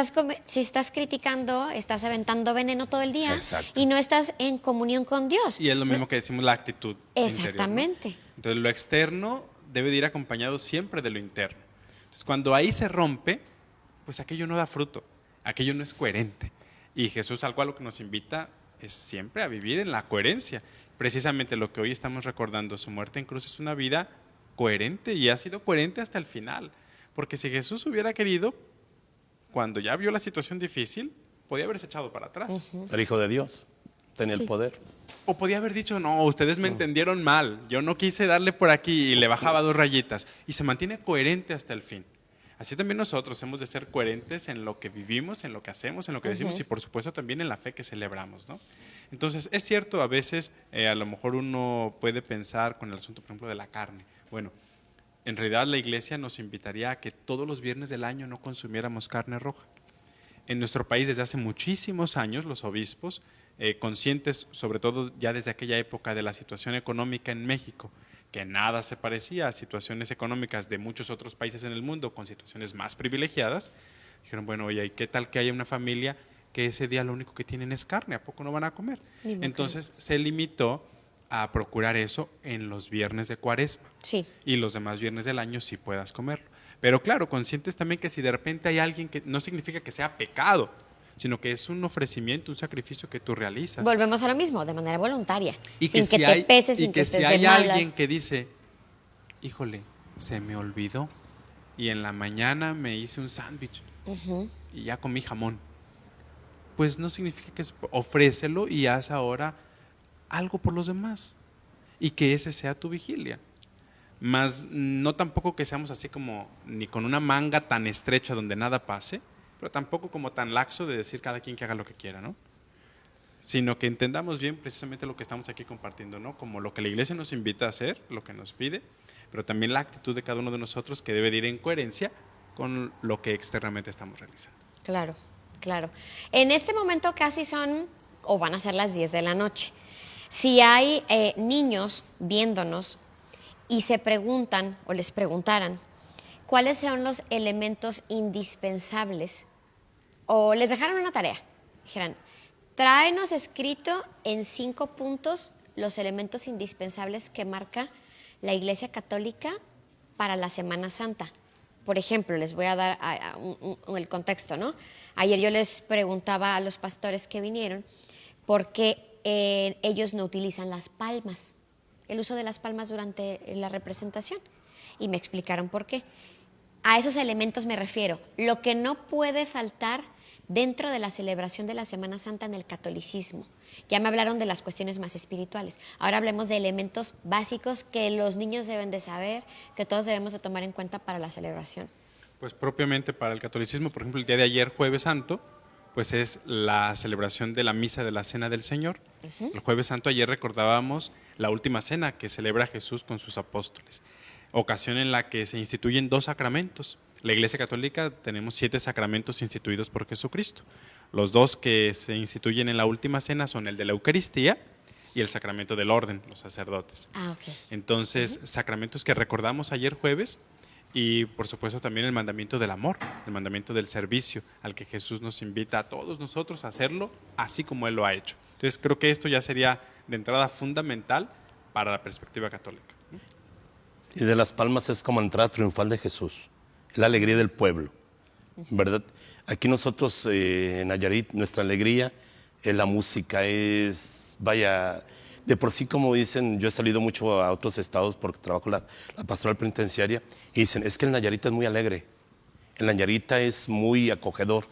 si estás criticando, estás aventando veneno todo el día Exacto. y no estás en comunión con Dios. Y es lo mismo que decimos la actitud interior, ¿no? Exactamente. Entonces, lo externo debe de ir acompañado siempre de lo interno. Entonces, cuando ahí se rompe, pues aquello no da fruto, aquello no es coherente. Y Jesús, algo a lo que nos invita es siempre a vivir en la coherencia. Precisamente lo que hoy estamos recordando, su muerte en cruz, es una vida coherente y ha sido coherente hasta el final. Porque si Jesús hubiera querido, cuando ya vio la situación difícil, podía haberse echado para atrás. El Hijo de Dios tenía Sí. el poder. O podía haber dicho, no, ustedes me entendieron mal, yo no quise darle por aquí y le bajaba 2 rayitas. Y se mantiene coherente hasta el fin. Así también nosotros hemos de ser coherentes en lo que vivimos, en lo que hacemos, en lo que decimos y por supuesto también en la fe que celebramos, ¿no? Entonces, es cierto, a veces a lo mejor uno puede pensar con el asunto, por ejemplo, de la carne. Bueno, en realidad la iglesia nos invitaría a que todos los viernes del año no consumiéramos carne roja. En nuestro país desde hace muchísimos años los obispos, conscientes sobre todo ya desde aquella época de la situación económica en México, que nada se parecía a situaciones económicas de muchos otros países en el mundo con situaciones más privilegiadas, dijeron, bueno, oye, ¿y qué tal que haya una familia que ese día lo único que tienen es carne? ¿A poco no van a comer? Ni modo. Entonces se limitó a procurar eso en los viernes de Cuaresma Sí. y los demás viernes del año sí puedas comerlo. Pero claro, conscientes también que si de repente hay alguien que no significa que sea pecado, sino que es un ofrecimiento, un sacrificio que tú realizas. Volvemos a lo mismo, de manera voluntaria. Y sin que si te hay, peses, y sin que si estés hay de malas. alguien que dice, híjole, se me olvidó y en la mañana me hice un sándwich y ya comí jamón, pues no significa que ofrécelo y haz ahora algo por los demás y que ese sea tu vigilia. Más no tampoco que seamos así como ni con una manga tan estrecha donde nada pase, pero tampoco como tan laxo de decir cada quien que haga lo que quiera, ¿no? Sino que entendamos bien precisamente lo que estamos aquí compartiendo, ¿no? Como lo que la iglesia nos invita a hacer, lo que nos pide, pero también la actitud de cada uno de nosotros que debe de ir en coherencia con lo que externamente estamos realizando. Claro, claro. En este momento casi son, o van a ser las 10 de la noche. Si hay niños viéndonos y se preguntan, o les preguntaran, ¿cuáles son los elementos indispensables? O les dejaron una tarea, dijeran, tráenos escrito en 5 puntos los elementos indispensables que marca la Iglesia Católica para la Semana Santa. Por ejemplo, les voy a dar el contexto, ¿no? Ayer yo les preguntaba a los pastores que vinieron por qué ellos no utilizan las palmas, el uso de las palmas durante la representación, y me explicaron por qué. A esos elementos me refiero. Lo que no puede faltar dentro de la celebración de la Semana Santa en el catolicismo. Ya me hablaron de las cuestiones más espirituales. Ahora hablemos de elementos básicos que los niños deben de saber, que todos debemos de tomar en cuenta para la celebración. Pues propiamente para el catolicismo, por ejemplo, el día de ayer, Jueves Santo, pues es la celebración de la misa de la Cena del Señor. El Jueves Santo ayer recordábamos la última cena que celebra Jesús con sus apóstoles, ocasión en la que se instituyen 2 sacramentos. La Iglesia Católica tenemos 7 sacramentos instituidos por Jesucristo. Los 2 que se instituyen en la última cena son el de la Eucaristía y el sacramento del orden, los sacerdotes. Ok. Entonces, sacramentos que recordamos ayer jueves y por supuesto también el mandamiento del amor, el mandamiento del servicio, al que Jesús nos invita a todos nosotros a hacerlo así como Él lo ha hecho. Entonces, creo que esto ya sería de entrada fundamental para la perspectiva católica. Y de las palmas es como la entrada triunfal de Jesús, la alegría del pueblo, ¿verdad? Aquí nosotros en Nayarit, nuestra alegría es la música, es, vaya, de por sí como dicen, yo he salido mucho a otros estados porque trabajo la pastoral penitenciaria y dicen, es que el Nayarita es muy alegre, el Nayarita es muy acogedor,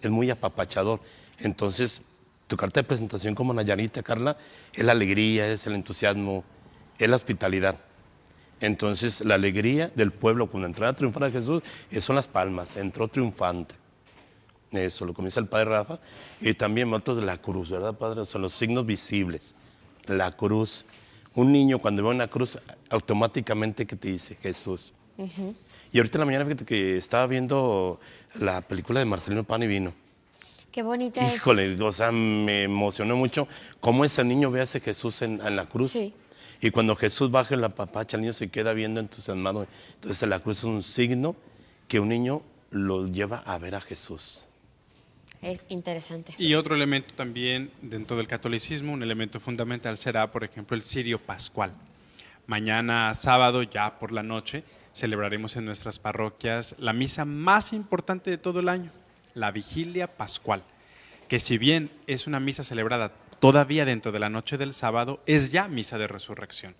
es muy apapachador. Entonces, tu carta de presentación como Nayarita, Carla, es la alegría, es el entusiasmo, es la hospitalidad. Entonces, la alegría del pueblo con la entrada triunfal de Jesús, son las palmas, entró triunfante. Eso lo comienza el Padre Rafa. Y también otros de la cruz, ¿verdad, Padre? Son los signos visibles. La cruz. Un niño cuando ve una cruz, automáticamente que te dice Jesús. Y ahorita en la mañana, fíjate que estaba viendo la película de Marcelino Pan y Vino. Qué bonita es. Híjole, o sea, me emocionó mucho cómo ese niño ve a ese Jesús en la cruz. Sí. Y cuando Jesús baja en la papacha, el niño se queda viendo entusiasmado. Entonces la cruz es un signo que un niño lo lleva a ver a Jesús. Es interesante. Y otro elemento también dentro del catolicismo, un elemento fundamental será, por ejemplo, el cirio pascual. Mañana sábado, ya por la noche, celebraremos en nuestras parroquias la misa más importante de todo el año, la vigilia pascual, que si bien es una misa celebrada todavía dentro de la noche del sábado, es ya misa de resurrección.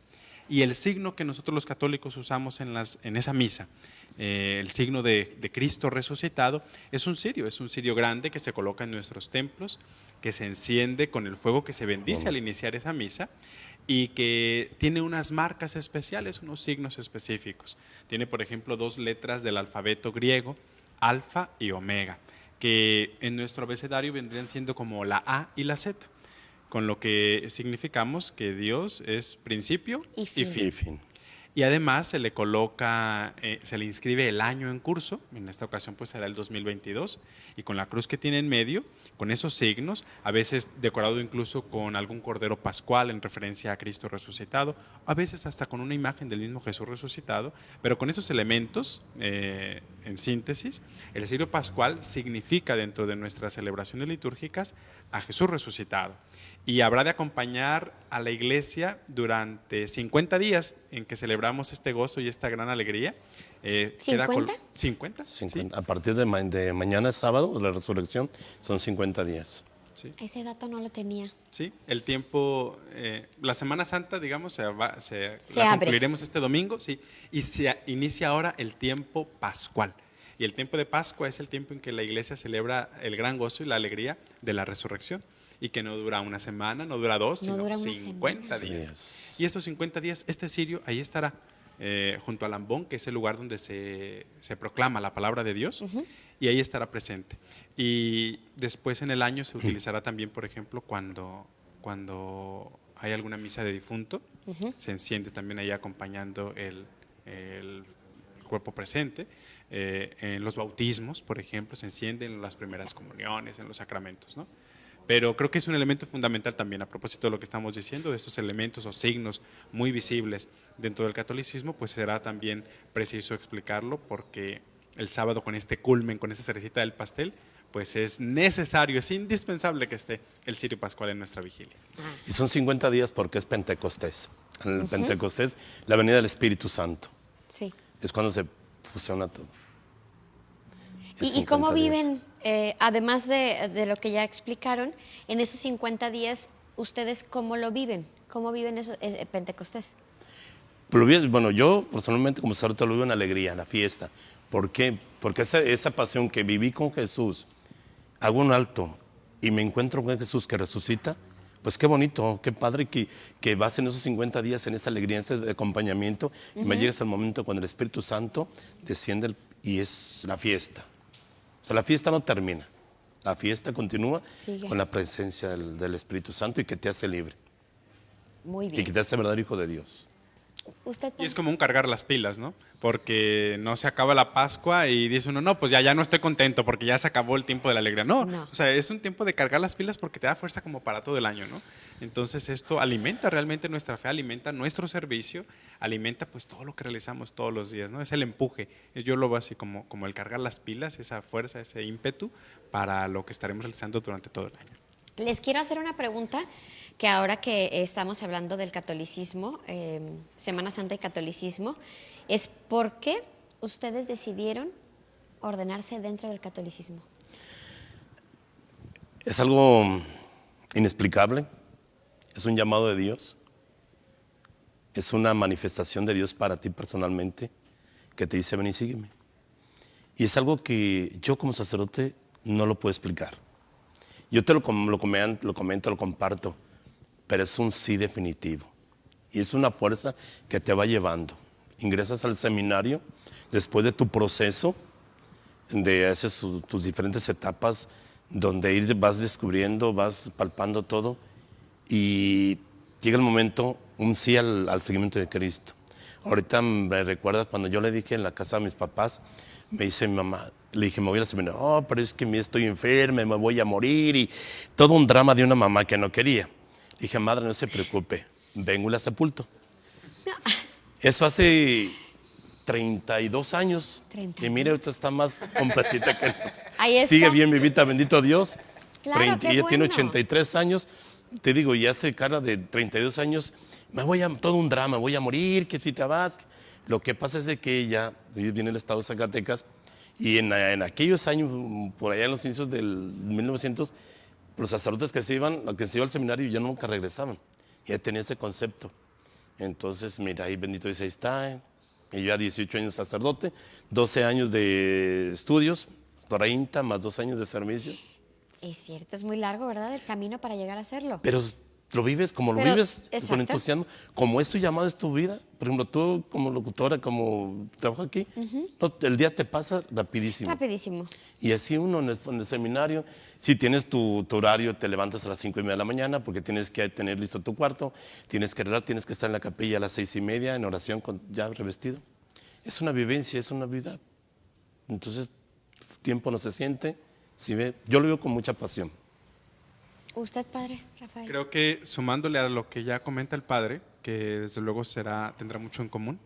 Y el signo que nosotros los católicos usamos en esa misa, el signo de Cristo resucitado, es un cirio grande que se coloca en nuestros templos, que se enciende con el fuego que se bendice al iniciar esa misa y que tiene unas marcas especiales, unos signos específicos. Tiene, por ejemplo, 2 letras del alfabeto griego, alfa y omega, que en nuestro abecedario vendrían siendo como la A y la Z, con lo que significamos que Dios es principio y fin. Y además se le coloca, se le inscribe el año en curso, en esta ocasión pues será el 2022, y con la cruz que tiene en medio, con esos signos, a veces decorado incluso con algún cordero pascual en referencia a Cristo resucitado, a veces hasta con una imagen del mismo Jesús resucitado, pero con esos elementos, en síntesis, el cirio pascual significa dentro de nuestras celebraciones litúrgicas a Jesús resucitado. Y habrá de acompañar a la iglesia durante 50 días en que celebramos este gozo y esta gran alegría. ¿50? 50. Sí. A partir de mañana, sábado, la resurrección, son 50 días. Sí. Ese dato no lo tenía. Sí, el tiempo, la Semana Santa, digamos, la abre. concluiremos este domingo, sí, y se inicia ahora el tiempo pascual. Y el tiempo de Pascua es el tiempo en que la iglesia celebra el gran gozo y la alegría de la resurrección. Y que no dura una semana, no dura 2, No sino dura una 50 semana. días. Y estos 50 días, este cirio ahí estará, junto al ambón, que es el lugar donde se proclama la palabra de Dios, y ahí estará presente. Y después en el año se utilizará también, por ejemplo, cuando hay alguna misa de difunto, se enciende también ahí acompañando el cuerpo presente. En los bautismos, por ejemplo, se encienden en las primeras comuniones, en los sacramentos, ¿no? Pero creo que es un elemento fundamental también, a propósito de lo que estamos diciendo, de estos elementos o signos muy visibles dentro del catolicismo, pues será también preciso explicarlo, porque el sábado con este culmen, con esa cerecita del pastel, pues es necesario, es indispensable que esté el cirio pascual en nuestra vigilia. Y son 50 días porque es Pentecostés. En el Pentecostés, la venida del Espíritu Santo. Sí. Es cuando se fusiona todo. ¿Y cómo 50 días. viven, además de lo que ya explicaron, en esos 50 días, ustedes cómo lo viven? ¿Cómo viven eso, Pentecostés? Bueno, yo personalmente como sacerdote lo vivo en alegría, la fiesta, ¿Por qué? Porque esa pasión que viví con Jesús, hago un alto y me encuentro con Jesús que resucita, pues qué bonito, qué padre que vas en esos 50 días en esa alegría, en ese acompañamiento, y me llegas al momento cuando el Espíritu Santo desciende y es la fiesta. O sea, la fiesta no termina, la fiesta continúa Sigue. con la presencia del Espíritu Santo y que te hace libre Muy y bien. que te hace verdadero hijo de Dios. Usted, Y es como un cargar las pilas, ¿no? Porque no se acaba la Pascua y dice uno, no, pues ya no estoy contento porque ya se acabó el tiempo de la alegría. No, No. o sea, es un tiempo de cargar las pilas porque te da fuerza como para todo el año, ¿no? Entonces esto alimenta realmente nuestra fe, alimenta nuestro servicio, alimenta pues todo lo que realizamos todos los días, ¿no? Es el empuje. Yo lo veo así como el cargar las pilas, esa fuerza, ese ímpetu para lo que estaremos realizando durante todo el año. les quiero hacer una pregunta que ahora que estamos hablando del catolicismo, Semana Santa y catolicismo, es ¿por qué ustedes decidieron ordenarse dentro del catolicismo? Es algo inexplicable, es un llamado de Dios, es una manifestación de Dios para ti personalmente, que te dice ven y sígueme. Y es algo que yo como sacerdote no lo puedo explicar. Yo te lo comento, lo comparto, pero es un sí definitivo. Y es una fuerza que te va llevando. Ingresas al seminario después de tu proceso, de haces tus diferentes etapas, donde vas descubriendo, vas palpando todo, y llega el momento, un sí al seguimiento de Cristo. Ahorita me recuerda cuando yo le dije en la casa de mis papás, me dice mi mamá, le dije, me voy al seminario, oh, pero es que estoy enferma, me voy a morir, y todo un drama de una mamá que no quería. Le dije, madre, no se preocupe, vengo y la sepulto. Eso hace 32 años. 32. Y mire, ahorita está más completita que... Ahí está. Sigue bien vivita, bendito Dios. Claro, qué ella tiene bueno. 83 años. Te digo, y hace cara de 32 años, todo un drama, voy a morir, que si te vas. Lo que pasa es de que ella viene del estado de Zacatecas, y en aquellos años, por allá en los inicios del 1900, los sacerdotes que se iban al seminario ya nunca regresaban. Y ella tenía ese concepto. Entonces, mira, ahí bendito Dios, ahí está. Y ya 18 años sacerdote, 12 años de estudios, 30 más 2 años de servicio. Es cierto, es muy largo, ¿verdad? El camino para llegar a hacerlo. Pero lo vives como lo Pero, vives, con exacto. entusiasmo. Como es tu llamado, es tu vida. Por ejemplo, tú como locutora, como trabajo aquí, no, el día te pasa rapidísimo. Rapidísimo. Y así uno en el seminario, si tienes tu horario, te levantas a las 5:30 de la mañana porque tienes que tener listo tu cuarto, tienes que arreglar, tienes que estar en la capilla a las 6:30 en oración ya revestido. Es una vivencia, es una vida. Entonces, tiempo no se siente. ¿Sí ve? Yo lo veo con mucha pasión. ¿Usted, padre Rafael? Creo que sumándole a lo que ya comenta el padre, que desde luego tendrá mucho en común,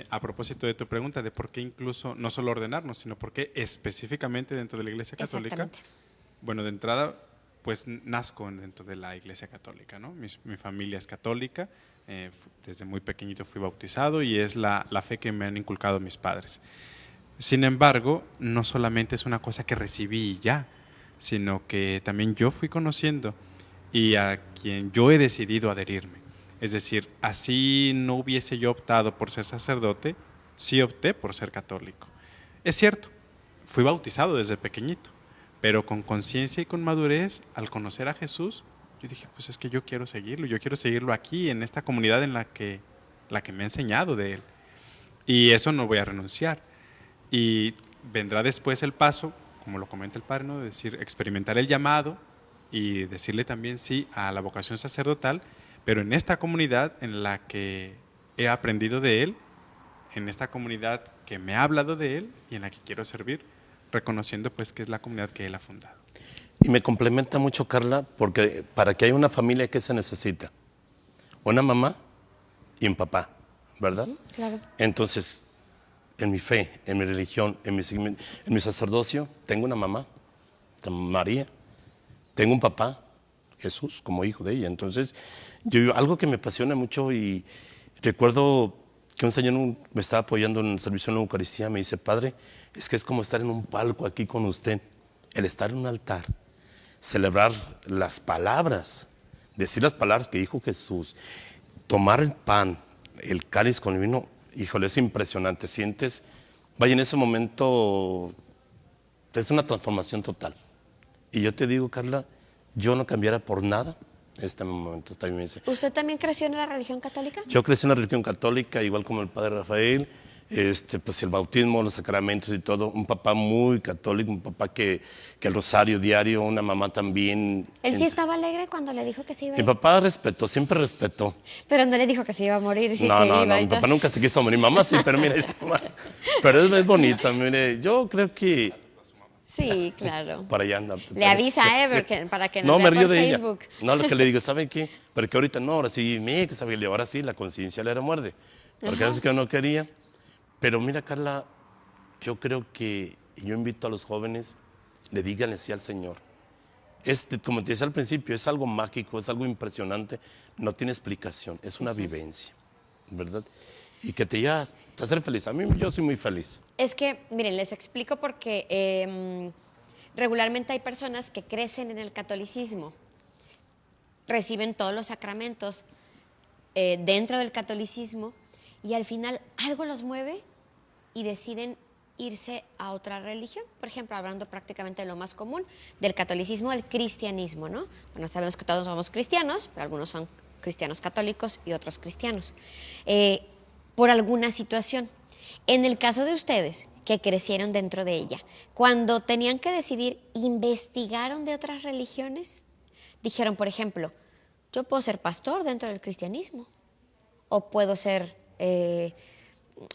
a propósito de tu pregunta de por qué incluso no solo ordenarnos, sino por qué específicamente dentro de la Iglesia Católica. Exactamente. Bueno, de entrada, pues nazco dentro de la Iglesia Católica, ¿no? Mi familia es católica, desde muy pequeñito fui bautizado y es la fe que me han inculcado mis padres. Sin embargo, no solamente es una cosa que recibí y ya, sino que también yo fui conociendo y a quien yo he decidido adherirme. Es decir, así no hubiese yo optado por ser sacerdote, sí opté por ser católico. Es cierto, fui bautizado desde pequeñito, pero con conciencia y con madurez, al conocer a Jesús, yo dije, pues es que yo quiero seguirlo aquí, en esta comunidad en la que me ha enseñado de Él. Y eso no voy a renunciar. Y vendrá después el paso, como lo comenta el padre, ¿no? De decir, experimentar el llamado y decirle también sí a la vocación sacerdotal, pero en esta comunidad en la que he aprendido de Él, en esta comunidad que me ha hablado de Él y en la que quiero servir, reconociendo pues que es la comunidad que Él ha fundado. Y me complementa mucho, Carla, porque para que haya una familia, ¿qué se necesita? Una mamá y un papá, ¿verdad? Claro. Entonces, en mi fe, en mi religión, en mi sacerdocio, tengo una mamá, María, tengo un papá, Jesús, como hijo de ella. Entonces, algo que me apasiona mucho, y recuerdo que un señor me estaba apoyando en el servicio en la Eucaristía, me dice, padre, es que es como estar en un palco aquí con usted, el estar en un altar, celebrar las palabras, decir las palabras que dijo Jesús, tomar el pan, el cáliz con el vino. Híjole, es impresionante, sientes Vaya, en ese momento es una transformación total. Y yo te digo, Carla, yo no cambiara por nada este momento, esta vivencia. ¿Usted también creció en la religión católica? Yo crecí en una religión católica, igual como el padre Rafael, pues el bautismo, los sacramentos y todo. Un papá muy católico, un papá que el rosario diario, una mamá también. ¿Él sí estaba alegre cuando le dijo que se iba a Mi ir? papá respetó, siempre respetó. Pero no le dijo que se iba a morir. Sí, No, se no, iba no, y mi todo. papá nunca se quiso morir. Mamá sí, pero mira, pero es bonita, mire, yo creo que Sí, claro. para allá anda. Le avisa a Ever para que No, nos me vea río por de Facebook. ella. No, lo que le digo, ¿sabe qué? Porque ahorita no, ahora sí, ahora sí, la conciencia le muerde. Porque hace que no quería. Pero mira, Carla, yo creo que yo invito a los jóvenes, le digan sí al Señor. Como te decía al principio, es algo mágico, es algo impresionante, no tiene explicación, es una vivencia, ¿verdad? Y que te llevas a hacer feliz. A mí, yo soy muy feliz. Es que, miren, les explico porque regularmente hay personas que crecen en el catolicismo, reciben todos los sacramentos dentro del catolicismo y al final algo los mueve y deciden irse a otra religión. Por ejemplo, hablando prácticamente de lo más común, del catolicismo al cristianismo, ¿no? Bueno, sabemos que todos somos cristianos, pero algunos son cristianos católicos y otros cristianos. Por alguna situación. En el caso de ustedes, que crecieron dentro de ella, cuando tenían que decidir, ¿investigaron de otras religiones? Dijeron, por ejemplo, yo puedo ser pastor dentro del cristianismo, o puedo ser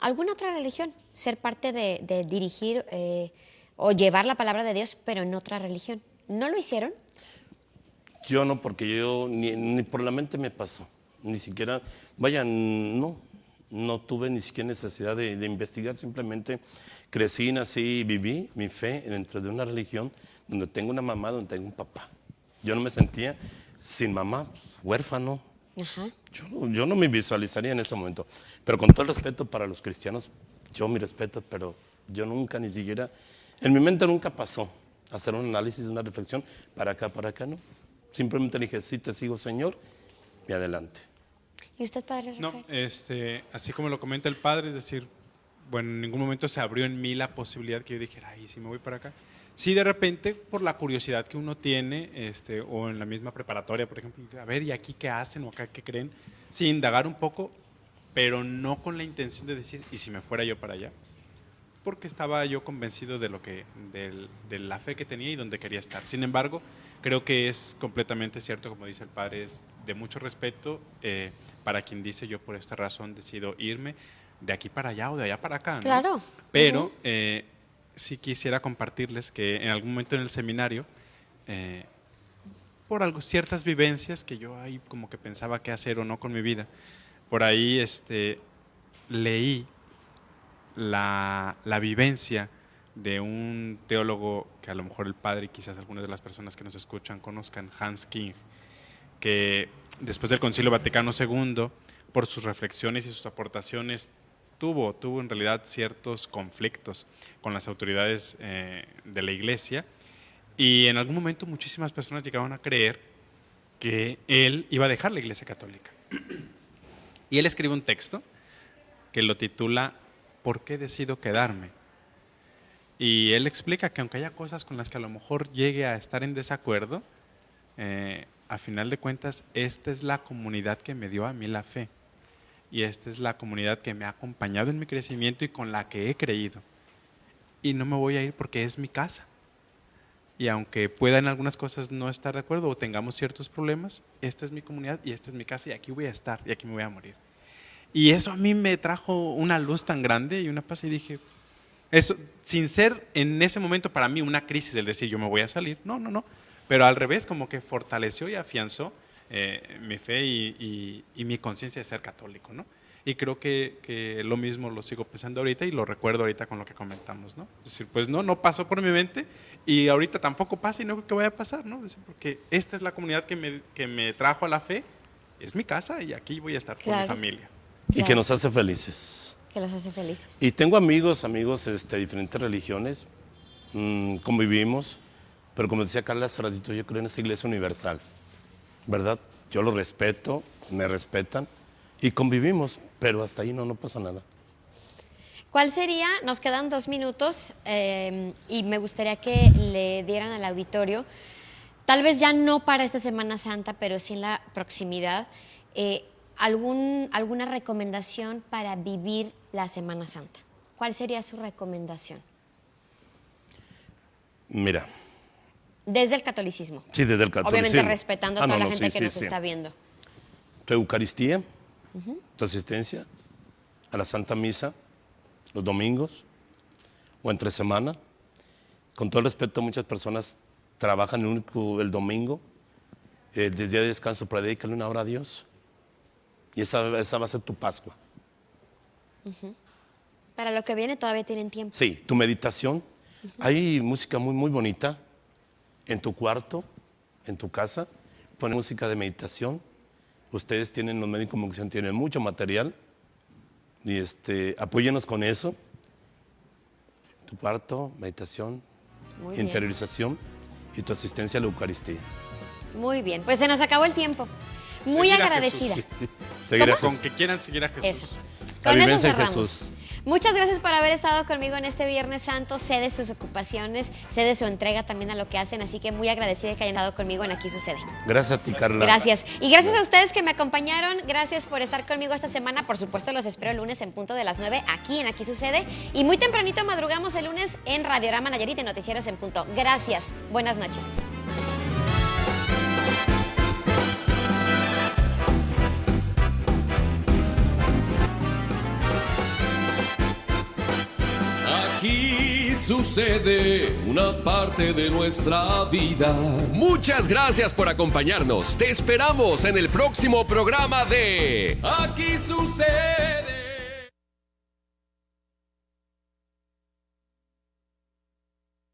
alguna otra religión, ser parte de dirigir o llevar la palabra de Dios, pero en otra religión. ¿No lo hicieron? Yo no, porque yo ni por la mente me pasó, ni siquiera, vaya, no tuve ni siquiera necesidad de investigar, simplemente crecí, nací y viví mi fe dentro de una religión donde tengo una mamá, donde tengo un papá. Yo no me sentía sin mamá, huérfano. Ajá. Yo no me visualizaría en ese momento, pero con todo el respeto para los cristianos, yo mi respeto, pero yo nunca ni siquiera, en mi mente nunca pasó hacer un análisis, una reflexión, para acá, no. Simplemente le dije, sí, te sigo, Señor, y adelante. ¿Y usted, padre Rafael? No, así como lo comenta el padre, es decir, bueno, en ningún momento se abrió en mí la posibilidad que yo dijera, ay, si me voy para acá. Sí, de repente, por la curiosidad que uno tiene, o en la misma preparatoria, por ejemplo, a ver, ¿y aquí qué hacen o acá qué creen? Sí, indagar un poco, pero no con la intención de decir, ¿y si me fuera yo para allá? Porque estaba yo convencido de de la fe que tenía y donde quería estar. Sin embargo, creo que es completamente cierto, como dice el padre, es de mucho respeto para quien dice yo por esta razón decido irme de aquí para allá o de allá para acá, ¿no? Claro. Pero sí quisiera compartirles que en algún momento en el seminario, por ciertas vivencias que yo ahí como que pensaba qué hacer o no con mi vida, por ahí leí la vivencia de un teólogo que a lo mejor el padre y quizás algunas de las personas que nos escuchan conozcan, Hans King, que después del Concilio Vaticano II, por sus reflexiones y sus aportaciones, tuvo en realidad ciertos conflictos con las autoridades de la Iglesia, y en algún momento muchísimas personas llegaron a creer que él iba a dejar la Iglesia Católica. Y él escribe un texto que lo titula ¿Por qué decido quedarme? Y él explica que aunque haya cosas con las que a lo mejor llegue a estar en desacuerdo, a final de cuentas, esta es la comunidad que me dio a mí la fe. Y esta es la comunidad que me ha acompañado en mi crecimiento y con la que he creído. Y no me voy a ir porque es mi casa. Y aunque pueda en algunas cosas no estar de acuerdo o tengamos ciertos problemas, esta es mi comunidad y esta es mi casa y aquí voy a estar y aquí me voy a morir. Y eso a mí me trajo una luz tan grande y una paz y dije, eso, sin ser en ese momento para mí una crisis del decir yo me voy a salir, no, pero al revés, como que fortaleció y afianzó mi fe y mi conciencia de ser católico, ¿no? Y creo que lo mismo lo sigo pensando ahorita y lo recuerdo ahorita con lo que comentamos, ¿no? Es decir, pues no pasó por mi mente y ahorita tampoco pasa y no creo que vaya a pasar, ¿no? Es decir, porque esta es la comunidad que me trajo a la fe, es mi casa y aquí voy a estar con mi familia. Y que nos hace felices. Que los hace felices. Y tengo amigos de diferentes religiones, convivimos, pero como decía Carla hace ratito, yo creo en esa iglesia universal, ¿verdad? Yo lo respeto, me respetan y convivimos, pero hasta ahí no pasa nada. ¿Cuál sería? Nos quedan 2 minutos y me gustaría que le dieran al auditorio, tal vez ya no para esta Semana Santa, pero sí en la proximidad, alguna recomendación para vivir la Semana Santa. ¿Cuál sería su recomendación? Mira. Desde el catolicismo. Sí, desde el catolicismo. Obviamente respetando a toda la gente sí, que sí, nos sí. está viendo. Tu Eucaristía, tu asistencia a la Santa Misa, los domingos o entre semana. Con todo el respeto, muchas personas trabajan el domingo. Desde día de descanso, predícale 1 hora a Dios. Y esa va a ser tu Pascua. Para lo que viene todavía tienen tiempo. Sí, tu meditación. Hay música muy, muy bonita en tu cuarto, en tu casa. Pone música de meditación. Ustedes tienen, los médicos de comunicación tienen mucho material. Y apóyenos con eso. Tu cuarto, meditación, Muy bien. interiorización y tu asistencia a la Eucaristía. Muy bien, pues se nos acabó el tiempo. Muy Seguir a agradecida. Seguir a Con Jesús. que quieran seguir a Jesús. Eso. La Con eso vivencia en cerramos. Jesús. Muchas gracias por haber estado conmigo en este Viernes Santo. Sé de sus ocupaciones, sé de su entrega también a lo que hacen, así que muy agradecida que hayan estado conmigo en Aquí Sucede. Gracias a ti, Carla. Gracias. Y gracias a ustedes que me acompañaron. Gracias por estar conmigo esta semana. Por supuesto, los espero el lunes en punto de las 9 aquí en Aquí Sucede. Y muy tempranito madrugamos el lunes en Radiorama Nayarit en Noticieros en Punto. Gracias. Buenas noches. Aquí sucede una parte de nuestra vida. Muchas gracias por acompañarnos. Te esperamos en el próximo programa de Aquí sucede.